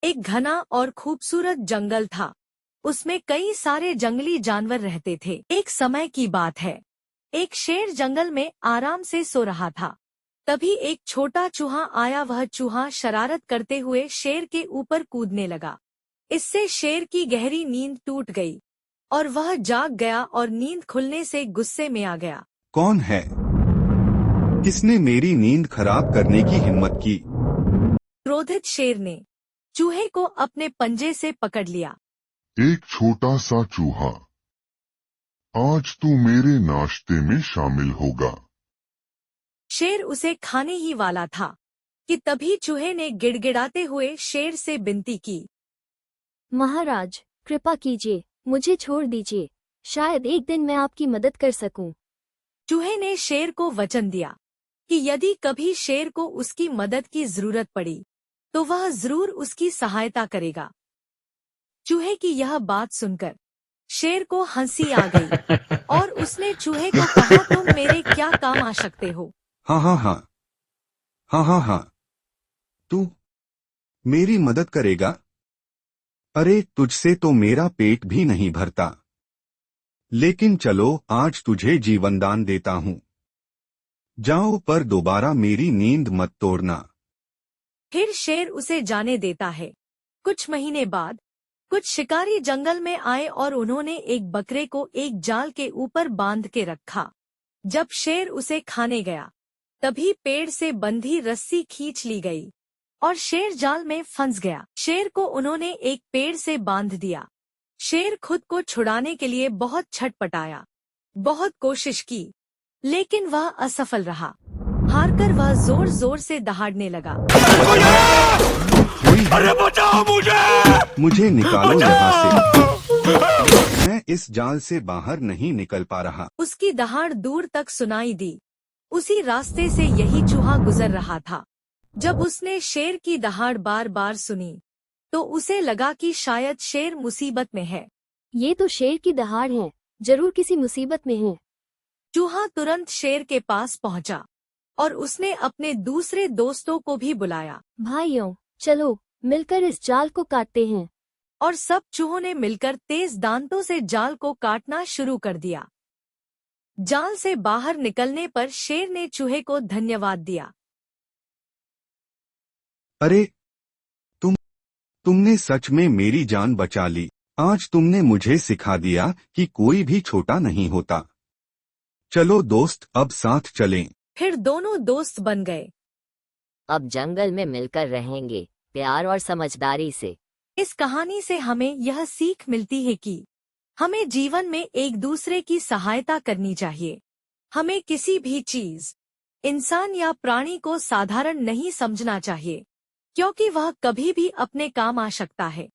एक घना और खूबसूरत जंगल था। उसमें कई सारे जंगली जानवर रहते थे। एक समय की बात है, एक शेर जंगल में आराम से सो रहा था। तभी एक छोटा चूहा आया। वह चूहा शरारत करते हुए शेर के ऊपर कूदने लगा। इससे शेर की गहरी नींद टूट गई और वह जाग गया और नींद खुलने से गुस्से में आ गया। कौन है? किसने मेरी नींद खराब करने की हिम्मत की? क्रोधित शेर ने चूहे को अपने पंजे से पकड़ लिया। एक छोटा सा चूहा, आज तू मेरे नाश्ते में शामिल होगा। शेर उसे खाने ही वाला था कि तभी चूहे ने गिड़गिड़ाते हुए शेर से विनती की। महाराज, कृपा कीजिए, मुझे छोड़ दीजिए। शायद एक दिन मैं आपकी मदद कर सकूं। चूहे ने शेर को वचन दिया कि यदि कभी शेर को उसकी मदद की जरूरत पड़ी तो वह जरूर उसकी सहायता करेगा। चूहे की यह बात सुनकर शेर को हंसी आ गई और उसने चूहे को कहा, तुम मेरे क्या काम आ सकते हो? हाँ हाँ हाँ, हाँ हाँ हाँ, तू मेरी मदद करेगा? अरे तुझसे तो मेरा पेट भी नहीं भरता। लेकिन चलो, आज तुझे जीवनदान देता हूँ। जाओ, पर दोबारा मेरी नींद मत तोड़ना। फिर शेर उसे जाने देता है। कुछ महीने बाद कुछ शिकारी जंगल में आए और उन्होंने एक बकरे को एक जाल के ऊपर बांध के रखा। जब शेर उसे खाने गया तभी पेड़ से बंधी रस्सी खींच ली गई और शेर जाल में फंस गया। शेर को उन्होंने एक पेड़ से बांध दिया। शेर खुद को छुड़ाने के लिए बहुत छटपटाया, बहुत कोशिश की, लेकिन वह असफल रहा। हारकर वह जोर जोर से दहाड़ने लगा। अरे बचाओ मुझे निकालो यहाँ से। मैं इस जाल से बाहर नहीं निकल पा रहा। उसकी दहाड़ दूर तक सुनाई दी। उसी रास्ते से यही चूहा गुजर रहा था। जब उसने शेर की दहाड़ बार बार सुनी तो उसे लगा कि शायद शेर मुसीबत में है। ये तो शेर की दहाड़ है, जरूर किसी मुसीबत में है। चूहा तुरंत शेर के पास पहुंचा और उसने अपने दूसरे दोस्तों को भी बुलाया। भाइयों, चलो मिलकर इस जाल को काटते हैं। और सब चूहों ने मिलकर तेज दांतों से जाल को काटना शुरू कर दिया। जाल से बाहर निकलने पर शेर ने चूहे को धन्यवाद दिया। अरे तुमने सच में मेरी जान बचा ली। आज तुमने मुझे सिखा दिया कि कोई भी छोटा नहीं होता। चलो दोस्त, अब साथ चलें। फिर दोनों दोस्त बन गए। अब जंगल में मिलकर रहेंगे, प्यार और समझदारी से। इस कहानी से हमें यह सीख मिलती है कि हमें जीवन में एक दूसरे की सहायता करनी चाहिए। हमें किसी भी चीज, इंसान या प्राणी को साधारण नहीं समझना चाहिए, क्योंकि वह कभी भी अपने काम आ सकता है।